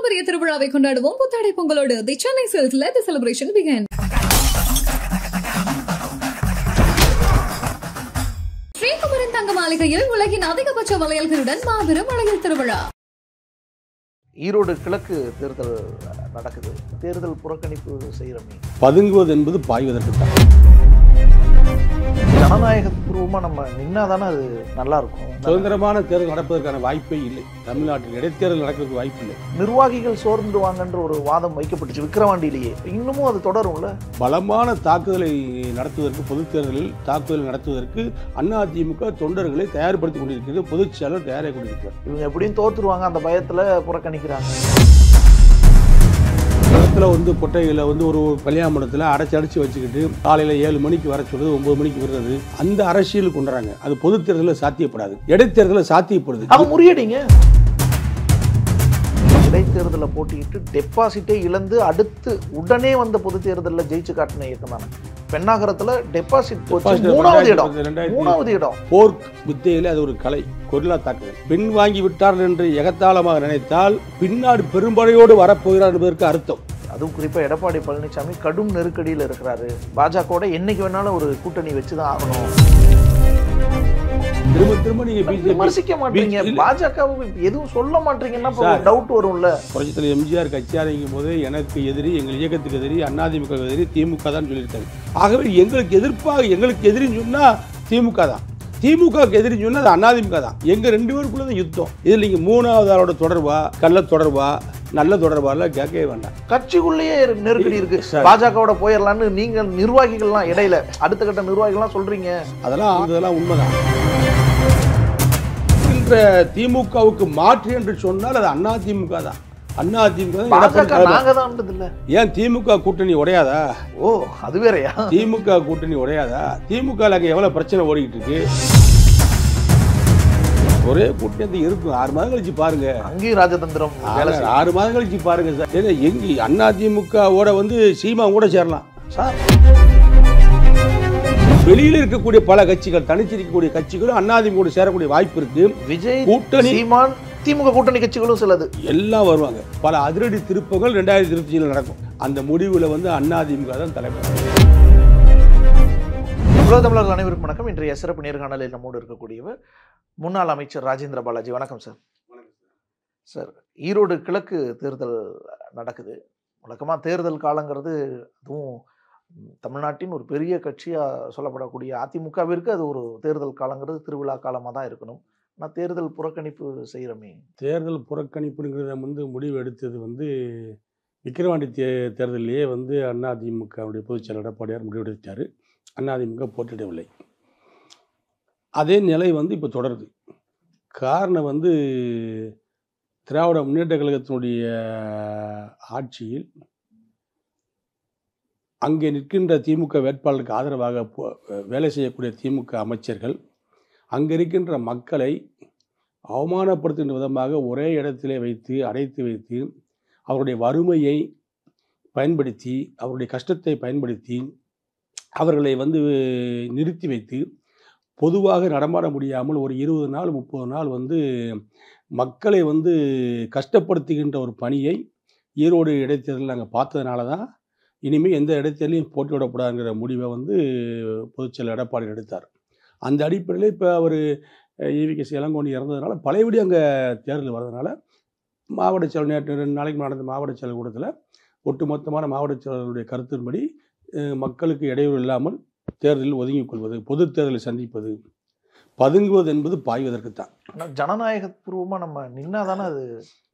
பாரம்பரிய திருவிழாவை கொண்டாடுவோம் புத்தாடை பொங்கலோடு. தி Chennai silks let the celebration begin. Sri Kumaran தங்க மாளிகையில் உலகின் அதிகபட்ச வளையல்களுடன் மாபெரும் வளையல் திருவிழா. ஈரோடு கிழக்கு தேர்தல் நடக்குது. தேர்தல் புறக்கணிப்பு செய்கிறமே. பதுங்குவது என்பது பாய்வதற்கு தான். ஜனநாயகபூர்வமாக நம்ம நின்னாதானே அது நல்லா இருக்கும். சுதந்திரமான தேர்தல் நடப்பதற்கான வாய்ப்பே இல்லை. தமிழ்நாட்டில் இடைத்தேர்தல் நடக்கிறதுக்கு வாய்ப்பு இல்லை. நிர்வாகிகள் சோர்ந்துடுவாங்கன்ற ஒரு வாதம் வைக்கப்பட்டுச்சு விக்கிரவாண்டியிலேயே. இன்னமும் அது தொடரும்ல. பலமான தாக்குதலை நடத்துவதற்கு, பொதுத் தேர்தலில் தாக்குதல் நடத்துவதற்கு அதிமுக தொண்டர்களை தயார்படுத்திக் கொண்டிருக்கிறது. பொதுச் செயலர் தயாராக கொண்டிருக்கிறார். இவங்க எப்படியும் தோத்துருவாங்க, அந்த பயத்தில் புறக்கணிக்கிறாங்க. கொட்டையில் ஒரு கல்யாண மண்டபத்தில் அடைச்சி வச்சுக்கிட்டு காலையில் 7 மணிக்கு வர சொல்றது, 9 மணிக்கு வருது. அந்த அரசியல் கொண்டுறாங்க. அது பொது தேர்தலில் சாத்தியப்படாது. இடைத்தேர்தலில் சாத்தியப்படுது. அது முறியடிங்க. இடைத்தேர்தலில் போட்டிட்டு டெபாசிட்டே இழந்து அடுத்து உடனே வந்த பொது தேர்தலில் ஜெயிச்சு காட்டின இயக்கம் தானே. பெண்ணாகரத்தில் டெபாசிட் போச்சு. மூணாவது இடம். போர்க் வித்தையில அது ஒரு கலை. கொரில்லா தாக்குதல். பின் வாங்கி விட்டார்கள் என்று எகத்தாளமாக நினைத்தால் பின்னாடி பெரும்படையோடு வரப்போகிறார் என்பதற்கு அர்த்தம். அதுவும் குறிப்பா எடப்பாடி பழனிசாமி கடும் நெருக்கடியில் இருக்கிறாரு. பாஜகவோட என்னைக்கு வேணாலும் ஒரு கூட்டணி வச்சுதான் ஆகணும். திரும்ப நீங்க விமர்சிக்க மாட்டீங்க, பாஜக எதுவும் சொல்ல மாட்டீங்கன்னா டவுட் வரும்ல. புரட்சித்தலைவர் எம்ஜிஆர் கட்சி ஆரம்பிக்கும் போது எனக்கு எதிரி, எங்கள் இயக்கத்துக்கு எதிரி அதிமுக எதிரி திமுக தான் சொல்லியிருக்காங்க. ஆகவே எங்களுக்கு எதிரின்னு சொன்னா திமுக தான், திமுகவுக்கு எதிரி சொன்னா அது அதிமுக தான். எங்க 2 பேருக்குள்ள தான் யுத்தம். இதுல நீங்க 3வது ஆளோட தொடர்பா, கள்ள தொடர்பா, நல்ல தொடர்பால கேட்கவே வேண்டாம். கட்சிக்குள்ளேயே நெருக்கடி இருக்கு. பாஜகவோட போயிடலான்னு நீங்க நிர்வாகிகள்லாம் இடையில அடுத்த கட்ட நிர்வாகிகள்லாம் சொல்றீங்க. அதெல்லாம் உண்மைதான். திமுகவுக்கு மாற்று என்று சொன்னால் அது அதிமுக தான். ஏன் திமுக கூட்டணி உடையாதா? ஓ, அது வேறயா? திமுக கூட்டணி உடையாதா? திமுக எவ்வளவு பிரச்சனை ஓடிக்கிட்டு இருக்கு. ஒரே கூட்டணி இருக்கும். 6 மாதம் கழிச்சு பாருங்க. அங்கேயும் ராஜதந்திரம். 6 மாதம் கழிச்சு பாருங்க சார். எங்க அதிமுகவோட சீமா கூட சேரலாம் சார். வெளியில் இருக்கக்கூடிய பல கட்சிகள், தனிச்சிருக்கக்கூடிய கட்சிகளும் அதிமுக சேரக்கூடிய வாய்ப்பு இருக்கு. விஜய் கூட்டணி, சீமான், திமுக கூட்டணி கட்சிகளும் சிலது எல்லாம் வருவாங்க. பல அதிரடி திருப்பங்கள் 2025 நடக்கும். அந்த முடிவுல அதிமுக தான் தலைவர். உலக தமிழர்கள் அனைவருக்கும் வணக்கம். இன்றைய சிறப்பு நேர்காணலில் நம்மோடு இருக்கக்கூடியவர் முன்னாள் அமைச்சர் ராஜேந்திர பாலாஜி. வணக்கம் சார். சார், ஈரோடு கிழக்கு தேர்தல் நடக்குது. வழக்கமாக தேர்தல் காலங்கிறது அதுவும் தமிழ்நாட்டின் ஒரு பெரிய கட்சியாக சொல்லப்படக்கூடிய அதிமுகவிற்கு அது ஒரு தேர்தல் காலங்கிறது திருவிழா காலமாக தான் இருக்கணும். ஆனால் தேர்தல் புறக்கணிப்பு செய்கிறோமே. தேர்தல் புறக்கணிப்புங்கிறத முடிவு எடுத்தது விக்கிரவாண்டி தேர்தலையே அதிமுகவுடைய பொதுச் செயலர் எடப்பாடியார் முடிவெடுத்தார். அதிமுக போட்டியிடவில்லை. அதே நிலை இப்போ தொடருது. காரணம் திராவிட முன்னேற்ற கழகத்தினுடைய ஆட்சியில் அங்கே நிற்கின்ற திமுக வேட்பாளருக்கு ஆதரவாக வேலை செய்யக்கூடிய திமுக அமைச்சர்கள் அங்கே இருக்கின்ற மக்களை அவமானப்படுத்துகின்ற விதமாக ஒரே இடத்திலே அடைத்து வைத்து அவருடைய வறுமையை பயன்படுத்தி, அவருடைய கஷ்டத்தை பயன்படுத்தி அவர்களை நிறுத்தி வைத்து பொதுவாக நடமாட முடியாமல் ஒரு 20 நாள் 30 நாள் மக்களை கஷ்டப்படுத்துகின்ற ஒரு பணியை ஈரோடு இடைத்தேர்தலில் நாங்கள் பார்த்ததுனால தான் இனிமேல் எந்த இடைத்தேர்தலையும் போட்டிவிடக்கூடாதுங்கிற முடிவை பொதுச்செயலர் எடப்பாடி எடுத்தார். அந்த அடிப்படையில் இப்போ அவர் EVK இளங்கோவன் இறந்ததுனால பழையபடி அங்கே தேர்தல் வர்றதுனால மாவட்ட செயலர் நேற்று 2 நாளைக்கு நடந்த மாவட்ட செயலர் கூட்டத்தில் ஒட்டுமொத்தமான மாவட்ட செயலருடைய கருத்தின்படி மக்களுக்கு இடையூறு இல்லாமல் தேர்தலில் ஒதுங்கிக் கொள்வது, பொது தேர்தலை சந்திப்பது, பதுங்குவது என்பது பாய்வதற்கு தான். ஆனால் ஜனநாயகபூர்வமாக நம்ம நின்னாதானே அது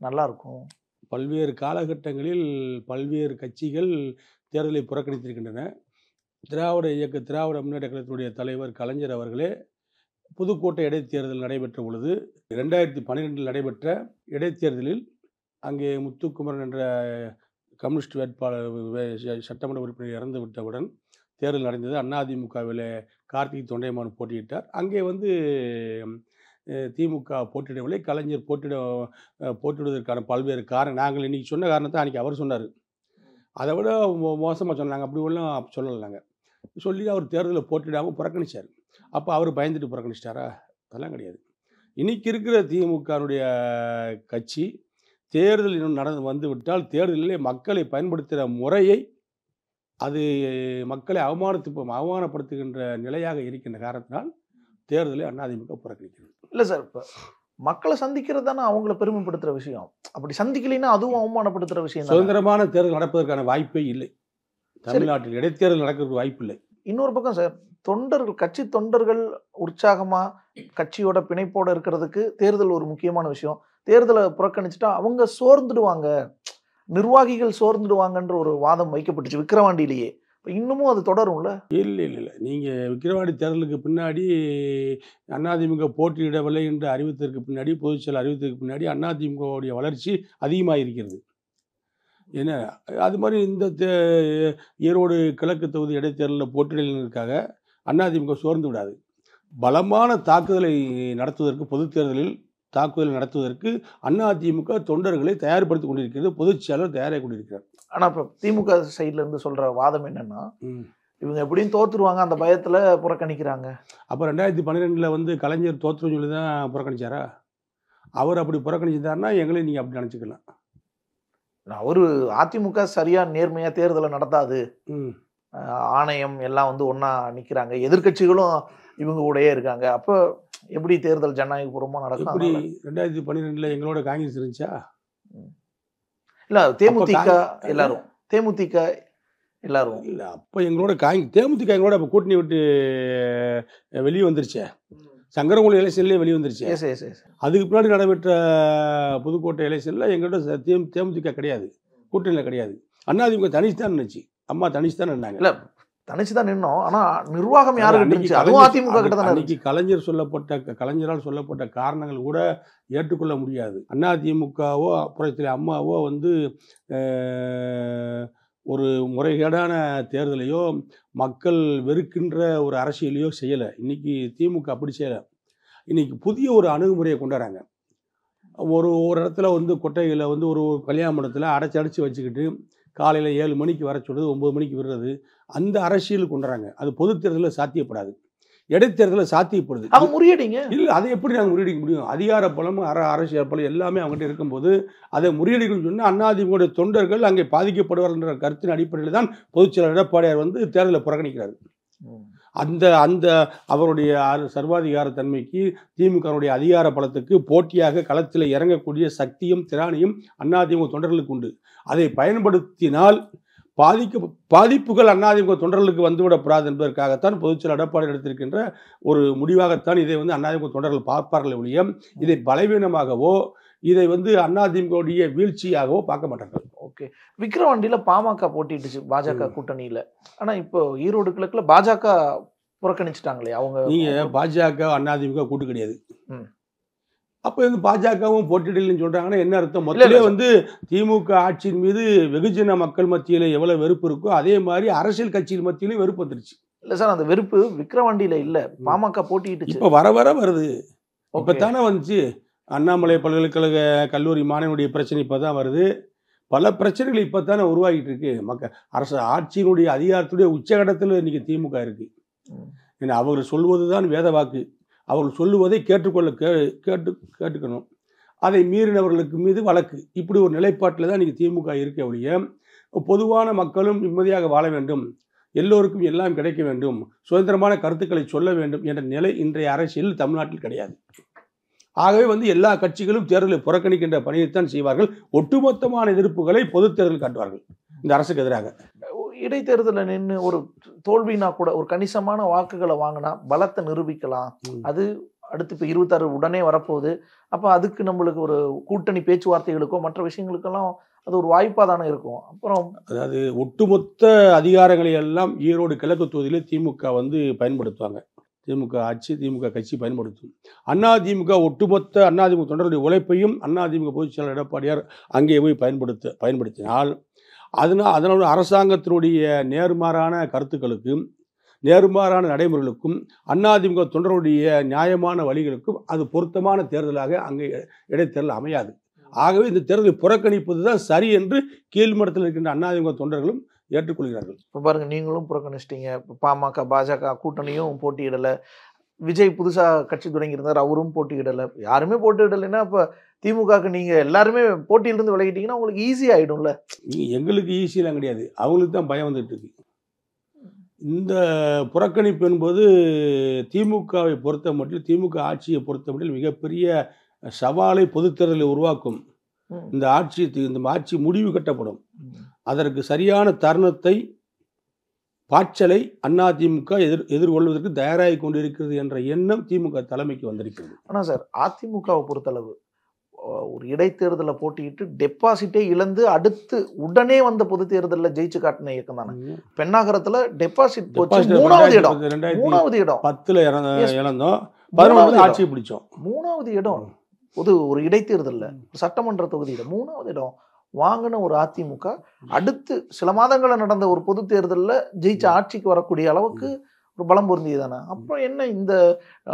நல்லா இருக்கும். பல்வேறு காலகட்டங்களில் பல்வேறு கட்சிகள் தேர்தலை புறக்கணித்திருக்கின்றன. திராவிட முன்னேற்ற கழகத்தினுடைய தலைவர் கலைஞர் அவர்களே புதுக்கோட்டை இடைத்தேர்தல் நடைபெற்ற பொழுது 2012 நடைபெற்ற இடைத்தேர்தலில் அங்கே முத்துக்குமரன் என்ற கம்யூனிஸ்ட் வேட்பாளர் சட்டமன்ற உறுப்பினர் இறந்து விட்டவுடன் தேர்தல் நடந்தது. அதிமுகவில் கார்த்திக் தொண்டைமான் போட்டியிட்டார். அங்கே திமுக போட்டியிடவில்லை. கலைஞர் போட்டியிடுவதற்கான பல்வேறு காரணம் நாங்கள் இன்றைக்கி சொன்ன காரணத்தை அன்றைக்கி அவர் சொன்னார். அதை விட மோசமாக சொன்னாங்க. அப்படி ஒன்றும் சொல்லலை. நாங்கள் சொல்லி அவர் தேர்தலில் போட்டியிடாமல் புறக்கணித்தார். அப்போ அவர் பயந்துட்டு புறக்கணிச்சிட்டாரா? அதெல்லாம் கிடையாது. இன்றைக்கி இருக்கிற திமுகனுடைய கட்சி தேர்தல் இன்னும் நடந்து வந்துவிட்டால் தேர்தலிலே மக்களை பயன்படுத்துகிற முறையை அது மக்களை அவமானப்படுத்துகின்ற நிலையாக இருக்கின்ற காரணத்தினால் தேர்தலை அதிமுக புறக்கணிக்கிறது. இல்லை சார், இப்போ மக்களை சந்திக்கிறது தானே அவங்கள பெருமைப்படுத்துகிற விஷயம். அப்படி சந்திக்கலைன்னா அதுவும் அவமானப்படுத்துகிற விஷயம். சுதந்திரமான தேர்தல் நடப்பதற்கான வாய்ப்பே இல்லை. தமிழ்நாட்டில் இடைத்தேர்தல் நடக்கிறதுக்கு வாய்ப்பு இல்லை. இன்னொரு பக்கம் சார், தொண்டர்கள், கட்சி தொண்டர்கள் உற்சாகமா கட்சியோட பிணைப்போட இருக்கிறதுக்கு தேர்தல் ஒரு முக்கியமான விஷயம். தேர்தலை புறக்கணிச்சுட்டா அவங்க சோர்ந்துடுவாங்க, நிர்வாகிகள் சோர்ந்துடுவாங்கன்ற ஒரு வாதம் வைக்கப்பட்டுச்சு விக்கிரவாண்டியிலேயே. இன்னமும் அது தொடரும்ல? இல்லை. நீங்கள் விக்கிரவாண்டி தேர்தலுக்கு பின்னாடி அதிமுக போட்டியிடவில்லை என்று அறிவித்ததற்கு பின்னாடி, பொதுச்செயல் அறிவித்ததற்கு பின்னாடி அதிமுகவுடைய வளர்ச்சி அதிகமாக இருக்கிறது. ஏன்னா அது மாதிரி இந்த ஈரோடு கிழக்கு தொகுதி இடைத்தேர்தலில் போட்டியிடலுக்காக அதிமுக சோர்ந்து விடாது. பலமான தாக்குதலை நடத்துவதற்கு, பொது தேர்தலில் தாக்குதலை நடத்துவதற்கு அதிமுக தொண்டர்களை தயார்படுத்தி கொண்டிருக்கிறது. பொதுச் செயலர் தயாராகி கொண்டிருக்கிறார். ஆனால் இப்போ திமுக சைட்ல இருந்து சொல்ற வாதம் என்னன்னா, இவங்க எப்படியும் தோத்துருவாங்க, அந்த பயத்துல புறக்கணிக்கிறாங்க. அப்போ 2012 கலைஞர் தோற்றுன்னு சொல்லி தான் புறக்கணிச்சாரா? அவர் அப்படி புறக்கணிச்சிருந்தாருன்னா எங்களையும் நீங்கள் அப்படி நினச்சிக்கலாம். அவரு அதிமுக சரியா நேர்மையா தேர்தலை நடத்தாது, ஆணையம் எல்லாம் ஒன்னா நிக்கிறாங்க, எதிர்கட்சிகளும் இவங்க கூடயே இருக்காங்க, அப்போ எப்படி தேர்தல் ஜனநாயகபூர்வமா நடக்கும்? இப்படி 2012 எங்களோட காங்கிரஸ் இருந்துச்சா? இல்ல தேமுதிக எல்லாரும், தேமுதிக எல்லாரும் இல்லை. அப்போ எங்களோட தேமுதிக எங்களோட அப்போ கூட்டணி விட்டு வெளியே வந்துருச்சே, சங்கரங்குளம் எலெக்ஷன்லேயே வெளியே வந்துருச்சு. அதுக்கு பின்னாடி நடைபெற்ற புதுக்கோட்டை எலெக்ஷனில் எங்களோட தேமுதிக கிடையாது, கூட்டணியில் கிடையாது. அதிமுக தனிச்சு தான் நின்றுச்சு. அம்மா தனிச்சு தான் நின்னாங்க. இல்லை தனிச்சு தான் நின்னோம், ஆனால் நிர்வாகம் யாருக்கு இருந்துச்சு? அதுவும் அதிமுக கிட்ட தான் இருந்துச்சு. கலைஞரால் சொல்லப்பட்ட காரணங்கள் கூட ஏற்றுக்கொள்ள முடியாது. அதிமுகவோ புறத்தில் அம்மாவோ ஒரு முறைகேடான தேர்தலையோ மக்கள் வெறுக்கின்ற ஒரு அரசியலையோ செய்யலை. இன்றைக்கி திமுக அப்படி செய்யலை. இன்றைக்கி புதிய ஒரு அணுகுமுறையை கொண்டாடுறாங்க. ஒரு இடத்துல கொட்டையில் ஒரு கல்யாண மண்டபத்தில் அடைச்சி வச்சுக்கிட்டு காலையில் 7 மணிக்கு வர சொல்கிறது, 9 மணிக்கு விடுறது, அந்த அரசியல் கொண்டுறாங்க. அது பொது தேர்தலில் சாத்தியப்படாது, இடைத்தேர்தலில் சாத்தியப்படுது. அவங்க முறியடிங்க. இல்லை, அதை எப்படி நாங்கள் முறியடிக்க முடியும்? அதிகார பலம், அரசியல் பலம் எல்லாமே அவங்ககிட்ட இருக்கும்போது அதை முறியடிக்கணும்னு சொன்னால் அதிமுக தொண்டர்கள் அங்கே பாதிக்கப்படுவார்ன்ற கருத்தின் அடிப்படையில் தான் பொதுச்செயலாளர் எடப்பாடியார் தேர்தலை புறக்கணிக்கிறார். அந்த அவருடைய சர்வாதிகார தன்மைக்கு, திமுகவுடைய அதிகார பலத்துக்கு போட்டியாக களத்தில் இறங்கக்கூடிய சக்தியும் திராணியும் அதிமுக தொண்டர்களுக்கு உண்டு. அதை பயன்படுத்தினால் பாதிப்புகள் அதிமுக தொண்டர்களுக்கு வந்துவிடப்படாது என்பதற்காகத்தான் பொதுச்செயலாளர் எடப்பாடி எடுத்திருக்கின்ற ஒரு முடிவாகத்தான் இதை அதிமுக தொண்டர்கள் பார்ப்பார்கள் ஒழிய இதை பலவீனமாகவோ இதை அதிமுகவுடைய வீழ்ச்சியாகவோ பார்க்க மாட்டார்கள். ஓகே, விக்கிரவாண்டியில பாமக போட்டிட்டுச்சு பாஜக கூட்டணியில. ஆனா இப்போ ஈரோடு கிழக்குல பாஜக புறக்கணிச்சுட்டாங்களே அவங்க. நீங்க பாஜக அதிமுக கூட்டு கிடையாது. அப்போ பாஜகவும் போட்டியிடலன்னு சொல்றாங்கன்னா என்ன அர்த்தம்? முதல்ல திமுக ஆட்சியின் மீது வெகுஜன மக்கள் மத்தியில எவ்வளவு வெறுப்பு இருக்கோ அதே மாதிரி அரசியல் கட்சியின் மத்தியிலும் வெறுப்பு வந்துருச்சு. இல்ல சார், அந்த வெறுப்பு விக்கிரவாண்டியில இல்ல, பாமக போட்டிட்டு இப்ப வர வருது. இப்பதானே வந்துச்சு. அண்ணாமலை பல்கலைக்கழக கல்லூரி மாணவனுடைய பிரச்சனை இப்பதான் வருது. பல பிரச்சனைகள் இப்பதானே உருவாகிட்டு இருக்கு. அரசு ஆட்சியினுடைய அதிகாரத்துடைய உச்சகட்டத்தில் இன்னைக்கு திமுக இருக்கு. ஏன்னா அவர்கள் சொல்வதுதான் வேத வாக்கு. அவர்கள் சொல்லுவதை கேட்டுக்கணும். அதை மீறினவர்களுக்கு மீது வழக்கு. இப்படி ஒரு நிலைப்பாட்டில் தான் இன்னைக்கு திமுக இருக்க ஒழிய பொதுவான மக்களும் நிம்மதியாக வாழ வேண்டும், எல்லோருக்கும் எல்லாம் கிடைக்க வேண்டும், சுதந்திரமான கருத்துக்களை சொல்ல வேண்டும் என்ற நிலை இன்றைய அரசியல் தமிழ்நாட்டில் கிடையாது. ஆகவே எல்லா கட்சிகளும் தேர்தலை புறக்கணிக்கின்ற பணியைத்தான் செய்வார்கள். ஒட்டுமொத்தமான எதிர்ப்புகளை பொது தேர்தல் காட்டுவார்கள் இந்த அரசுக்கு எதிராக. இடைத்தேர்தலில் நின்று ஒரு தோல்வினா கூட ஒரு கணிசமான வாக்குகளை வாங்கினா பலத்தை நிரூபிக்கலாம். அது அடுத்து இப்போ 26 உடனே வரப்போகுது. அப்போ அதுக்கு நம்மளுக்கு ஒரு கூட்டணி பேச்சுவார்த்தைகளுக்கோ மற்ற விஷயங்களுக்கெல்லாம் அது ஒரு வாய்ப்பாக தானே இருக்கும். அப்புறம் அதாவது ஒட்டுமொத்த அதிகாரங்களை எல்லாம் ஈரோடு கிழக்கு தொகுதியில் திமுக பயன்படுத்துவாங்க. திமுக ஆட்சி, திமுக கட்சி பயன்படுத்தும். அதிமுக ஒட்டுமொத்த அதிமுக தொண்டர்களுடைய உழைப்பையும் அதிமுக பொதுச் செயலாளர் எடப்பாடியார் அங்கே போய் பயன்படுத்தினால் அதனோட அரசாங்கத்தினுடைய நேர்மாறான கருத்துக்களுக்கும் நேர்மாறான நடைமுறைகளுக்கும் அதிமுக தொண்டருடைய நியாயமான வழிகளுக்கும் அது பொருத்தமான தேர்தலாக அங்கே இடைத்தேர்தல் அமையாது. ஆகவே இந்த தேர்தலை புறக்கணிப்பது தான் சரி என்று கீழ்மட்டத்தில் இருக்கின்ற அதிமுக தொண்டர்களும் ஏற்றுக்கொள்கிறார்கள். இப்போ பாருங்க, நீங்களும் புறக்கணிச்சிட்டீங்க. இப்போ பாமக பாஜக கூட்டணியும் போட்டியிடலை. விஜய் புதுசா கட்சி தொடங்கியிருந்தார், அவரும் போட்டியிடலை, யாருமே போட்டியிடலைன்னா அப்ப திமுகவுக்கு நீங்க எல்லாருமே போட்டியிலிருந்து விலகிட்டீங்கன்னா உங்களுக்கு ஈஸி ஆயிடும்ல. எங்களுக்கு ஈஸியெல்லாம் கிடையாது, அவங்களுக்கு தான் பயம் வந்துட்டு இருக்கு. இந்த புறக்கணிப்பு என்பது திமுகவை பொறுத்த மட்டும், திமுக ஆட்சியை பொறுத்த மட்டும் மிகப்பெரிய சவாலை பொதுத் தேர்தலில் உருவாக்கும். இந்த ஆட்சி முடிவு கட்டப்படும். அதற்கு சரியான தருணத்தை பாய்ச்சலை அதிமுக எதிர்கொள்வதற்கு தயாராகி கொண்டிருக்கிறது என்ற எண்ணம் திமுக தலைமைக்கு வந்திருக்கிறது. ஆனால் சார், அதிமுகவை பொறுத்தளவு ஒரு இடைத்தேர்தலில் போட்டியிட்டு டெபாசிட்டே இழந்து அடுத்து உடனே வந்த பொது தேர்தலில் ஜெயிச்சு காட்டின இயக்கம் தானே. பெண்ணாகரத்தில் டெபாசிட் போச்சு, மூணாவது இடம். 2010 இழந்தோம், 11 ஆட்சியை பிடிச்சோம். 3வது இடம் ஒரு இடைத்தேர்தலில் சட்டமன்ற தொகுதியில் 3வது இடம் வாங்கின ஒரு அதிமுக அடுத்து சில மாதங்கள நடந்த ஒரு பொது தேர்தலில் ஜெயிச்ச ஆட்சிக்கு வரக்கூடிய அளவுக்கு ஒரு பலம் பொருந்தியதானே. அப்புறம் என்ன இந்த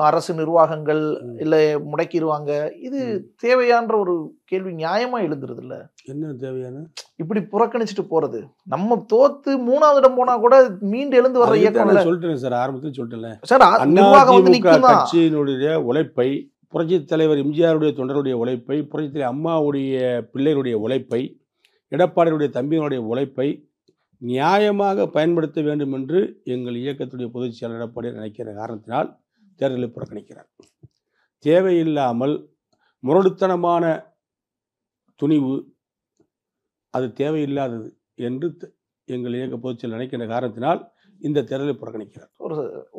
அரசு நிர்வாகங்கள் இல்லை முடக்கிடுவாங்க, இது தேவையான்ற ஒரு கேள்வி நியாயமா எழுதுறது இல்ல. என்ன தேவையான இப்படி புறக்கணிச்சுட்டு போறது? நம்ம தோத்து 3வது இடம் போனா கூட மீண்டு எழுந்து வர்ற இயக்கம் சொல்லிட்டேன் சார், ஆரம்பத்தில் சொல்லிட்டேன் சார். நிர்வாகம் வந்து கட்சியினுடைய உழைப்பை, புரட்சித் தலைவர் எம்ஜிஆருடைய தொண்டருடைய உழைப்பை, புரட்சித் தலைவர் அம்மாவுடைய பிள்ளைகளுடைய உழைப்பை, எடப்பாடியுடைய தம்பியினுடைய உழைப்பை நியாயமாக பயன்படுத்த வேண்டும் என்று எங்கள் இயக்கத்துடைய பொதுச் செயலர் எடப்பாடி நினைக்கிற காரணத்தினால் தேர்தலை புறக்கணிக்கிறார். தேவையில்லாமல் முரடுத்தனமான துணிவு, அது தேவையில்லாதது என்று எங்கள் இயக்க பொதுச் செயலர் நினைக்கிற காரணத்தினால் இந்த தேர்தலை புறக்கணிக்கிறார்.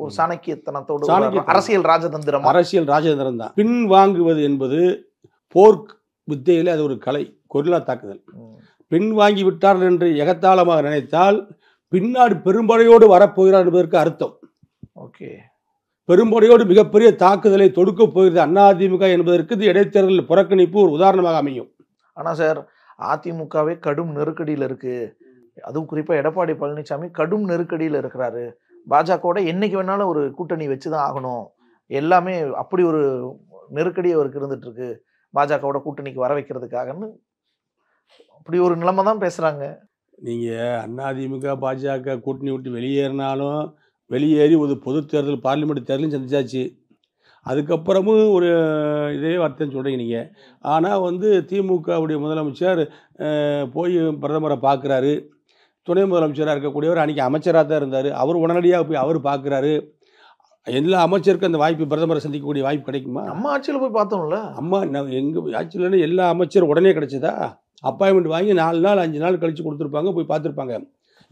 ஒரு சாணக்கியத்தனத்தோடு அரசியல் ராஜதந்திரம் தான். பின் வாங்குவது என்பது போர்க் வித்தையிலே அது ஒரு கலை, கொரில்லா தாக்குதல். பின் வாங்கி விட்டார்கள் என்று எகத்தாளமாக நினைத்தால் பின்னாடி பெரும்படையோடு வரப்போகிறார் என்பதற்கு அர்த்தம். ஓகே, பெரும்படையோடு மிகப்பெரிய தாக்குதலை தொடுக்கப் போகிறது அதிமுக என்பதற்கு இந்த இடைத்தேர்தல் புறக்கணிப்பு ஒரு உதாரணமாக அமையும். ஆனால் சார், அதிமுகவே கடும் நெருக்கடியில் இருக்கு. அதுவும் குறிப்பா எடப்பாடி பழனிசாமி கடும் நெருக்கடியில் இருக்கிறாரு. பாஜகவோட என்னைக்கு வேணாலும் ஒரு கூட்டணி வச்சுதான் ஆகணும், எல்லாமே அப்படி ஒரு நெருக்கடி அவருக்கு இருந்துட்டு இருக்கு பாஜகவோட கூட்டணிக்கு வர வைக்கிறதுக்காகன்னு அப்படி ஒரு நிலைமை தான் பேசுறாங்க. நீங்க அதிமுக பாஜக கூட்டணி விட்டு வெளியேறினாலும் வெளியேறி ஒரு பொது தேர்தல் பார்லிமெண்ட் தேர்தலும் சந்திச்சாச்சு. அதுக்கப்புறமும் ஒரு இதே வார்த்தை சொல்கிறீங்க நீங்கள். ஆனால் திமுகவுடைய முதலமைச்சர் போய் பிரதமரை பார்க்குறாரு, துணை முதலமைச்சராக இருக்கக்கூடியவர் அன்றைக்கி அமைச்சராக தான் இருந்தார், அவர் உடனடியாக போய் அவர் பார்க்குறாரு. எல்லா அமைச்சருக்கும் அந்த வாய்ப்பு, பிரதமரை சந்திக்கக்கூடிய வாய்ப்பு கிடைக்குமா? நம்ம ஆட்சியில் போய் பார்த்தோம்ல. எங்கள் ஆட்சியில் எல்லா அமைச்சரும் உடனே கிடைச்சதா? அப்பாயின்மெண்ட் வாங்கி 4 நாள் 5 நாள் கழித்து கொடுத்துருப்பாங்க, போய் பார்த்துருப்பாங்க.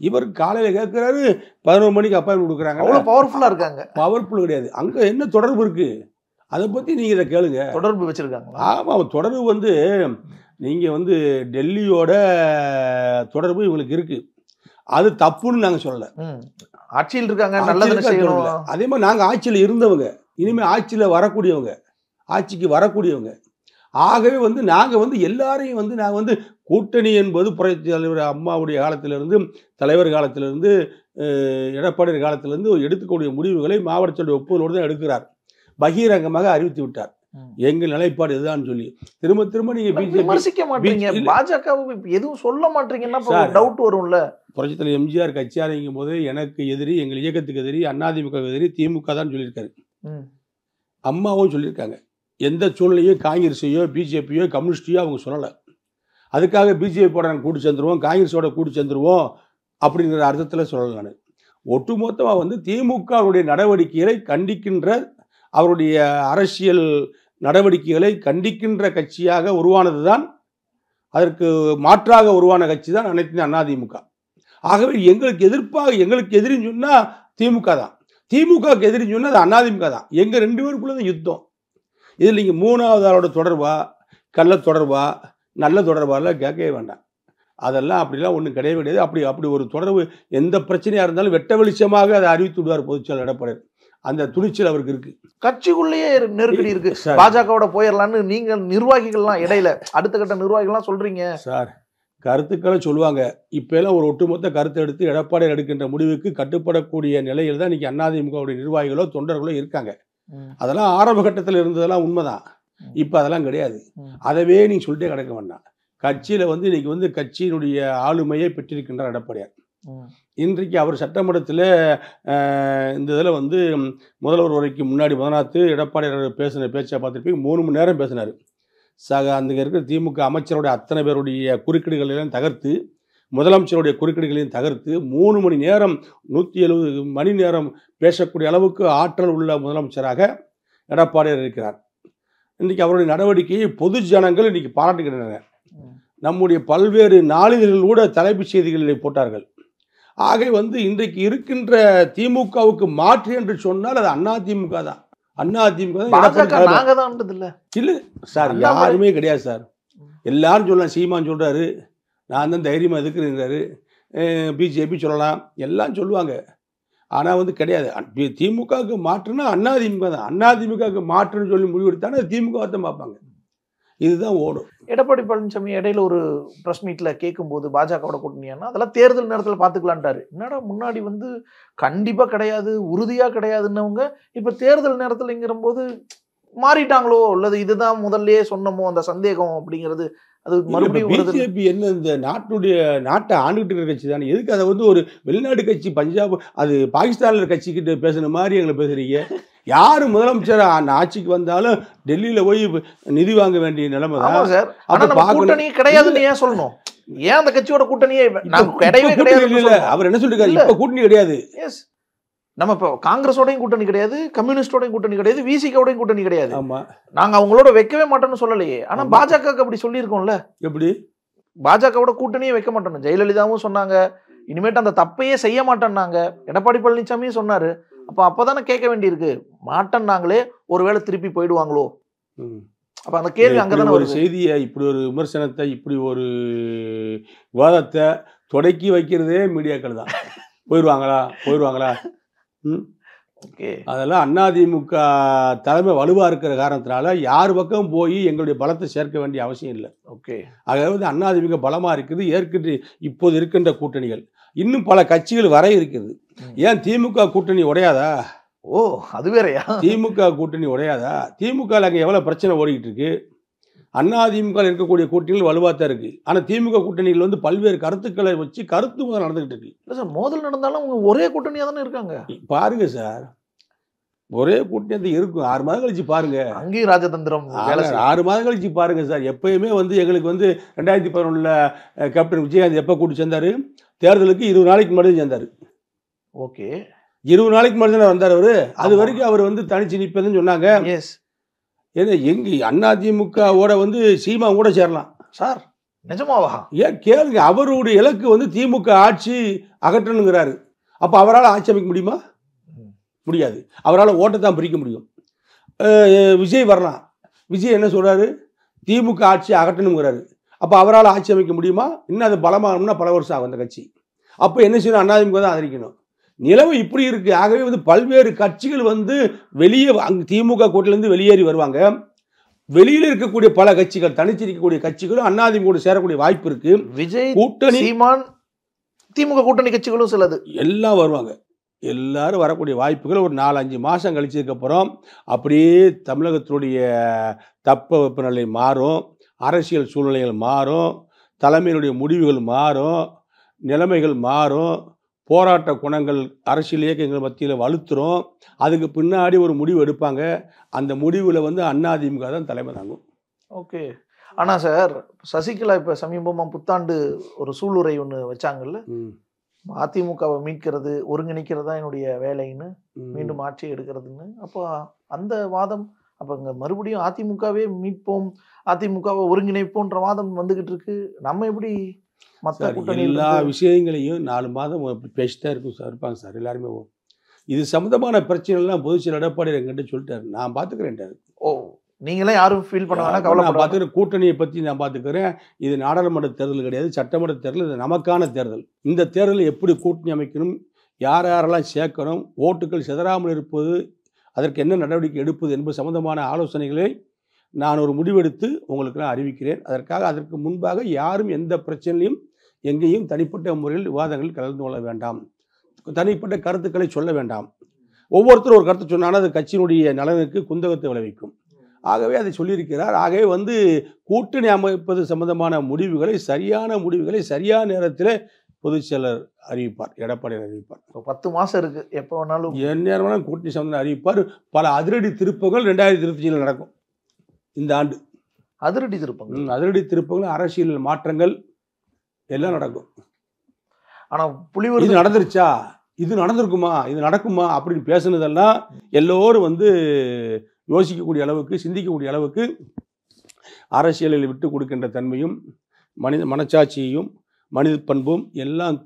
இவர் காலையில் கேட்குறாரு, 11 மணிக்கு அப்பாயின்மெண்ட் கொடுக்குறாங்க. அவ்வளோ பவர்ஃபுல்லாக இருக்காங்க. பவர்ஃபுல் கிடையாது, அங்கே என்ன தொடர்பு இருக்குது அதை பற்றி நீங்கள் இதை கேளுங்க. தொடர்பு வச்சுருக்காங்க. ஆமாம், தொடர்பு நீங்கள் டெல்லியோட தொடர்பு இவங்களுக்கு இருக்குது, அது தப்புன்னு நாங்கள் சொல்லலை. ஆட்சியில் இருக்காங்க, நல்லது செய்யணும். அதே மாதிரி நாங்கள் ஆட்சியில் இருந்தவங்க, இனிமேல் ஆட்சியில் வரக்கூடியவங்க, ஆட்சிக்கு வரக்கூடியவங்க. ஆகவே நாங்கள் எல்லாரையும் நாங்கள் கூட்டணி என்பது புரட்சி தலைவர் அம்மாவுடைய காலத்திலிருந்து, தலைவர் காலத்திலிருந்து, எடப்பாடி காலத்திலிருந்து எடுத்துக்கூடிய முடிவுகளை மாவட்ட செயலர் ஒப்புதலோடு தான் எடுக்கிறார். பகிரங்கமாக அறிவித்து விட்டார் எங்கள் நிலைப்பாடு இதுதான் சொல்லி. திரும்ப திரும்ப நீங்க விமர்சிக்க மாட்டீங்க, பாஜக எதுவும் சொல்ல மாட்டீங்கன்னா டவுட் வரும்ல. புரட்சி தலைவர் எம்ஜிஆர் கட்சி ஆரம்பிக்கும் போது எனக்கு எதிரி, எங்கள் இயக்கத்துக்கு எதிரி, அதிமுக எதிரி திமுக தான் சொல்லியிருக்காரு. அம்மாவும் சொல்லியிருக்காங்க. எந்த சூழ்நிலையும் காங்கிரஸையோ பிஜேபியோ கம்யூனிஸ்டையோ அவங்க சொல்லலை. அதுக்காக பிஜேபியோட நாங்கள் கூட்டு சேர்ந்துருவோம், காங்கிரஸோட கூட்டு சேர்ந்துருவோம் அப்படிங்கிற அர்த்தத்தில் சொல்லலை. நான் ஒட்டுமொத்தமாக திமுகவுடைய நடவடிக்கைகளை கண்டிக்கின்ற, அவருடைய அரசியல் நடவடிக்கைகளை கண்டிக்கின்ற கட்சியாக உருவானது தான், அதற்கு மாற்றாக உருவான கட்சி தான் அனைத்து அதிமுக. ஆகவே எங்களுக்கு எதிரின்னு சொன்னால் திமுக தான், திமுகவுக்கு எதிரின்னு சொன்னால் அது அதிமுக தான். எங்கள் 2 பேருக்குள்ள தான் யுத்தம். இதில் நீங்கள் 3வது ஆளோட தொடர்பா, கள்ள தொடர்பா, நல்ல தொடர்பாலாம் கேட்கவே வேண்டாம். அதெல்லாம் அப்படிலாம் ஒன்றும் கிடையவே கிடையாது. அப்படி ஒரு தொடர்பு எந்த பிரச்சனையாக இருந்தாலும் வெட்ட வெளிச்சமாக அதை அறிவித்து விடுவார் பொதுச்செயலாளர் எடப்பாடி. அந்த துணிச்சல் அவருக்கு இருக்கு. கட்சிக்குள்ளேயே நெருக்கடி இருக்கு. பாஜகவோட போயிடலான்னு நீங்கள் நிர்வாகிகள்லாம் இடையில அடுத்த கட்ட நிர்வாகிகள்லாம் சொல்றீங்க சார். கருத்துக்களை சொல்லுவாங்க. இப்போ எல்லாம் ஒரு ஒட்டுமொத்த கருத்தை எடுத்து எடப்பாடி எடுக்கின்ற முடிவுக்கு கட்டுப்படக்கூடிய நிலையில் தான் இன்னைக்கு அதிமுகவுடைய நிர்வாகிகளோ தொண்டர்களோ இருக்காங்க. அதெல்லாம் ஆரம்ப கட்டத்தில் இருந்ததெல்லாம் உண்மைதான். இப்போ அதெல்லாம் கிடையாது. அதவே நீங்க சொல்லிட்டே கிடக்க வேண்டாம். கட்சியில் இன்னைக்கு கட்சியினுடைய ஆளுமையை பெற்றிருக்கின்றார் எடப்பாடியார். இன்றைக்கு அவர் சட்டமன்றத்தில் இந்த இதில் வந்து முதல்வர் உரைக்கு முன்னாடி முதநாத்து எடப்பாடி பேசின பேச்சை பார்த்துருப்பீங்க. 3 மணி நேரம் பேசினார். அந்த இருக்கிற திமுக அமைச்சருடைய அத்தனை பேருடைய குறுக்கீடுகளெல்லாம் தகர்த்து, முதலமைச்சருடைய குறுக்கீடுகளையும் தகர்த்து 3 மணி நேரம் 170 மணி நேரம் பேசக்கூடிய அளவுக்கு ஆற்றல் உள்ள முதலமைச்சராக எடப்பாடியார் இருக்கிறார். இன்றைக்கி அவருடைய நடவடிக்கையை பொது ஜனங்கள் இன்றைக்கி பாராட்டுகின்றனர். நம்முடைய பல்வேறு நாளிதழ்கள் கூட தலைப்புச் செய்திகளை போட்டார்கள். ஆக வந்து இன்றைக்கு இருக்கின்ற திமுகவுக்கு மாற்று என்று சொன்னால் அது அதிமுக தான். அதிமுக இல்லை சார், யாருமே கிடையாது சார். எல்லாரும் சொல்லலாம், சீமான் சொல்கிறாரு, நான் தான் தைரியமாக எதுக்குறேங்கிறாரு, பிஜேபி சொல்லலாம், எல்லாம் சொல்லுவாங்க. ஆனால் வந்து கிடையாது. திமுகவுக்கு மாற்றுன்னா அதிமுக தான். அதிமுகவுக்கு மாற்றுன்னு சொல்லி முடிவெடுத்தானே திமுக தான் பார்ப்பாங்க. இதுதான் ஓடும். எடப்பாடி பழனிசாமி இடையில ஒரு பிரஸ் மீட்ல கேட்கும்போது பாஜகவோட கூட்டணியானா அதெல்லாம் தேர்தல் நேரத்தில் பார்த்துக்கலான்ட்டாரு. என்னடா முன்னாடி வந்து கண்டிப்பா கிடையாது, உறுதியா கிடையாதுன்னவங்க இப்ப தேர்தல் நேரத்துலங்கிற போது மாறிட்டாங்களோ அல்லது இதுதான் முதல்லயே சொன்னமோ அந்த சந்தேகம் அப்படிங்கிறது அது மறுபடியும் பிஜேபி என்ன இந்த நாட்டை ஆண்டுகிட்டு இருக்கிற கட்சி தானே. எதுக்கு அதை வந்து ஒரு வெளிநாட்டு கட்சி, பஞ்சாப், அது பாகிஸ்தானில் கட்சிக்கிட்ட பேசுன மாதிரி எங்களை பேசுறீங்க? யாரு முதலமைச்சர் ஆட்சிக்கு வந்தாலும் டெல்லியில போய் நிதி வாங்க வேண்டிய நிலைமை தான் சார். கூட்டணி கிடையாதுன்னு ஏன் சொல்லணும்? ஏன் அந்த கட்சியோட கூட்டணியே கிடையவே கிடையாது? அவர் என்ன சொல்லிருக்காரு? இப்ப கூட்டணி கிடையாது. எஸ், நம்ம இப்போ காங்கிரஸோடையும் கூட்டணி கிடையாது, கம்யூனிஸ்டோடையும் கூட்டணி கிடையாது, விசிகோடையும் கூட்டணி கிடையாது. ஆமா, நாங்க அவங்களோட வைக்கவே மாட்டோம்னு சொல்லலையே. ஆனா பாஜகவுக்கு அப்படி சொல்லியிருக்கோம்ல. எப்படி பாஜகவோட கூட்டணியே வைக்க மாட்டோம். ஜெயலலிதாவும் சொன்னாங்க, இனிமேட்டு அந்த தப்பையே செய்ய மாட்டேன்னாங்க. எடப்பாடி பழனிசாமியும் சொன்னாரு. அப்பதானே கேட்க வேண்டியிருக்கு, மாட்டேன்னாங்களே ஒருவேளை திருப்பி போயிடுவாங்களோ? அப்ப அந்த கேள்வி அங்கதானே ஒரு செய்தியை, இப்படி ஒரு விமர்சனத்தை, இப்படி ஒரு விவாதத்தை தொடக்கி வைக்கிறதே மீடியாக்கள் தான். போயிடுவாங்களா? அதெல்லாம் அதிமுக தலைமை வலுவா இருக்கிற காரணத்தினால யார் பக்கம் போய் எங்களுடைய பலத்தை சேர்க்க வேண்டிய அவசியம் இல்லை. அதாவது அதிமுக பலமா இருக்குது. ஏற்கனவே இப்போது இருக்கின்ற கூட்டணிகள் இன்னும் பல கட்சிகள் வர இருக்குது. ஏன் திமுக கூட்டணி உடையாதா? ஓ, அது வேறையா? திமுக கூட்டணி உடையாதா? திமுக அங்கே எவ்வளவு பிரச்சனை ஓடிக்கிட்டு இருக்கு. அதிமுக இருக்கக்கூடிய கூட்டணிகள் வலுவாத்தான் இருக்கு. ஆனா திமுக கூட்டணிகள் வந்து பல்வேறு கருத்துக்களை வச்சு கருத்து மோதல் நடந்துகிட்டு இருக்கு. இல்லை சார், மோதல் நடந்தாலும் அவங்க ஒரே கூட்டணியா தானே இருக்காங்க. பாருங்க சார், ஒரே கூட்டணி இருக்கும். 6 மாதம் கழிச்சு பாருங்க. அங்கேயும் ராஜதந்திரம் 6 மாதம் கழிச்சு பாருங்க சார். எப்பயுமே வந்து எங்களுக்கு வந்து 2011 கேப்டன் விஜயகாந்த் எப்ப கூட்டி சேர்ந்தாரு? தேர்தலுக்கு 20 நாளைக்கு முன்னாடி சேர்ந்தாரு. ஓகே, 20 நாளைக்கு முன்னாடி தான் வந்தார் அவரு. அது வரைக்கும் அவர் வந்து தனிச்சு நிற்பதுன்னு சொன்னாங்க. எஸ், ஏன்னா எங்க அதிமுகவோட வந்து சீமா கூட சேரலாம் சார். நிஜமாவா? ஏன் கேளுங்க. அவருடைய இலக்கு வந்து திமுக ஆட்சி அகற்றணுங்கிறாரு. அப்ப அவரால் ஆட்சி அமைக்க முடியுமா? முடியாது. அவரால் ஓட்டத்தான் பிரிக்க முடியும். விஜய் வரலாம். விஜய் என்ன சொல்றாரு? திமுக ஆட்சி அகற்றணுங்கிறாரு. அப்ப அவரால் ஆட்சி அமைக்க முடியுமா? இன்னும் அது பலமாகணும்னா பல வருஷம் ஆகும் அந்த கட்சி. அப்ப என்ன செய்யணும்? அதிமுக தான் ஆதரிக்கணும். நிலவு இப்படி இருக்கு. ஆகவே வந்து பல்வேறு கட்சிகள் வந்து வெளியே திமுக கூட்டிலிருந்து வெளியேறி வருவாங்க. வெளியில் இருக்கக்கூடிய பல கட்சிகள், தனிச்சு இருக்கக்கூடிய கட்சிகளும் அதிமுக சேரக்கூடிய வாய்ப்பு இருக்கு. விஜய் கூட்டணி, சீமான், திமுக கூட்டணி கட்சிகளும் சிலது எல்லாம் வருவாங்க. எல்லாரும் வரக்கூடிய வாய்ப்புகள் ஒரு 4-5 மாதம் கழிச்சதுக்கு அப்புறம் அப்படியே தமிழகத்தினுடைய தட்பவெப்பநிலை மாறும், அரசியல் சூழ்நிலைகள் மாறும், தலைமையினுடைய முடிவுகள் மாறும், நிலைமைகள் மாறும், போராட்ட குணங்கள் அரசியல் இயக்கங்கள் மத்தியில் வலுத்துரும். அதுக்கு பின்னாடி ஒரு முடிவு எடுப்பாங்க. அந்த முடிவில் வந்து அதிமுக தான் தலைமை தாங்கும். ஓகே. ஆனால் சார், சசிகலா இப்போ சமீபமாக புத்தாண்டு ஒரு சூளுரை ஒன்று வச்சாங்கல்ல, அதிமுகவை மீட்கிறது, ஒருங்கிணைக்கிறது தான் என்னுடைய வேலைன்னு, மீண்டும் ஆட்சி எடுக்கிறதுன்னு. அப்போ அந்த வாதம், அப்போ இங்கே மறுபடியும் அதிமுகவே மீட்போம், அதிமுகவை ஒருங்கிணைப்போன்ற வாதம் வந்துகிட்டு இருக்கு. நம்ம எப்படி மற்ற கூட்டணி எல்லா விஷயங்களையும் 4 மாதம் பேசிட்டே இருப்பாங்க சார் எல்லாருமே. இது சம்மந்தமான பிரச்சனைலாம் பொதுச்செயலாளர் எடப்பாடி என்கிட்ட சொல்லிட்டாரு, நான் பார்த்துக்கிறேன். ஓ, நீங்களே யாரும் ஃபீல் பண்ண வேணாம், கவலை பார்த்துக்கிறேன். கூட்டணியை பற்றி நான் பார்த்துக்கிறேன். இது நாடாளுமன்ற தேர்தல் கிடையாது, சட்டமன்ற தேர்தல். இது நமக்கான தேர்தல். இந்த தேர்தலில் எப்படி கூட்டணி அமைக்கணும், யாரெல்லாம் சேர்க்கணும், ஓட்டுகள் சிதறாமல் இருப்பது, அதற்கு என்ன நடவடிக்கை எடுப்பது என்பது சம்பந்தமான ஆலோசனைகளை நான் ஒரு முடிவெடுத்து உங்களுக்கு நான் அறிவிக்கிறேன். அதற்கு முன்பாக யாரும் எந்த பிரச்சனையும் எங்கேயும் தனிப்பட்ட முறையில் விவாதங்கள் கலந்து கொள்ள வேண்டாம், தனிப்பட்ட கருத்துக்களை சொல்ல வேண்டாம். ஒவ்வொருத்தரும் ஒரு கருத்து சொன்னாலும் அது கட்சியினுடைய நலனுக்கு குந்தகத்தை விளைவிக்கும். ஆகவே அதை சொல்லியிருக்கிறார். ஆகவே வந்து கூட்டணி அமைப்பது சம்பந்தமான முடிவுகளை, சரியான முடிவுகளை சரியான நேரத்தில் பொதுச் செயலர் அறிவிப்பார், எடப்பாடியார் அறிவிப்பார். இப்போ 10 மாசம் இருக்கு, எப்போ வேணாலும் எந்நேரம் வேணாலும் கூட்டணி சம்பந்தம் அறிவிப்பார். பல அதிரடி திருப்பங்கள் 2025 நடக்கும். இந்த ஆண்டு அதிரடி திருப்பங்கள், அதிரடி திருப்பங்கள், அரசியல் மாற்றங்கள் எல்லாம் நடக்கும். ஆனா இது நடந்துருச்சா, இது நடந்திருக்குமா, இது நடக்குமா அப்படின்னு பேசுனதெல்லாம் எல்லோரும் யோசிக்கக்கூடிய அளவுக்கு, சிந்திக்கக்கூடிய அளவுக்கு அரசியலில் விட்டு கொடுக்கின்ற தன்மையும் மனச்சாட்சியையும் மனித பண்பும் எல்லாம்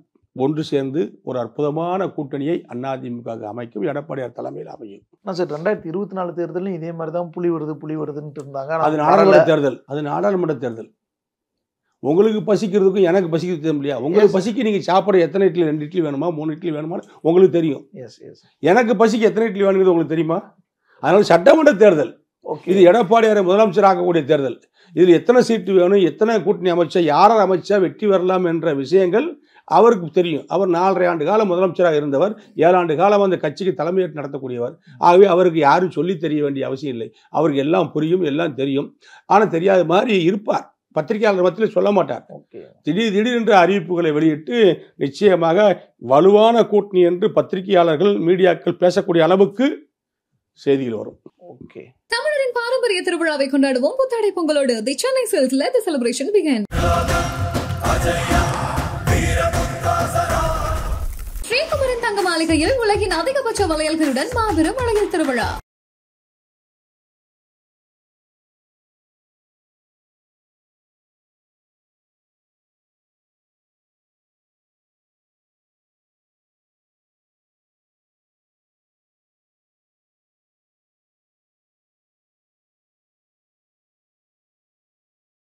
ஒன்று சேர்ந்து ஒரு அற்புதமான கூட்டணியை அதிமுக அமைக்கும், எடப்பாடியார் தலைமையில் அமையும். சார் 2024 தேர்தலும் இதே மாதிரி தான் புலி வருதுன்னு இருந்தாங்க. அது நாடாளுமன்ற தேர்தல், அது நாடாளுமன்ற தேர்தல். உங்களுக்கு பசிக்கிறதுக்கும் எனக்கு பசிக்கிறது இல்லையா? உங்களுக்கு பசிக்கு நீங்க சாப்பிட்ற எத்தனை இட்லி, 2 இட்லி வேணுமா, 3 இட்லி வேணுமா உங்களுக்கு தெரியும். எனக்கு பசிக்கு எத்தனை இட்லி வேணுங்கிறது உங்களுக்கு தெரியுமா? அதனால சட்டமன்ற தேர்தல், இது எடப்பாடியாரை முதலமைச்சர் ஆக்கக்கூடிய தேர்தல். இதில் எத்தனை சீட்டு வேணும், எத்தனை கூட்டணி அமைச்சா, யாரை அமைச்சா வெற்றி வரலாம் என்ற விஷயங்கள் அவருக்கு தெரியும். அவர் 4.5 ஆண்டு காலம் முதலமைச்சராக இருந்தவர், 7 ஆண்டு காலம் அந்த கட்சிக்கு தலைமையேற்று நடத்தக்கூடியவர். ஆகவே அவருக்கு யாரும் சொல்லி தெரிய வேண்டிய அவசியம் இல்லை. அவருக்கு எல்லாம் புரியும், எல்லாம் தெரியும். ஆனால் தெரியாத மாதிரி இருப்பார், பத்திரிகையாளர் மத்தியில் சொல்ல மாட்டார். திடீரென்று அறிவிப்புகளை வெளியிட்டு நிச்சயமாக வலுவான கூட்டணி என்று பத்திரிகையாளர்கள், மீடியாக்கள் பேசக்கூடிய அளவுக்கு செய்திகள் வரும். தமிழரின் பாரம்பரிய திருவிழாவை கொண்டாடுவோம் புத்தாடை பொங்கலோடு. தி Chennai silks let the celebration begin. Sri Kumaran தங்க மாளிகையில் உலகின் அதிகபட்ச வளையல்களுடன் மாபெரும் வளையல் திருவிழா.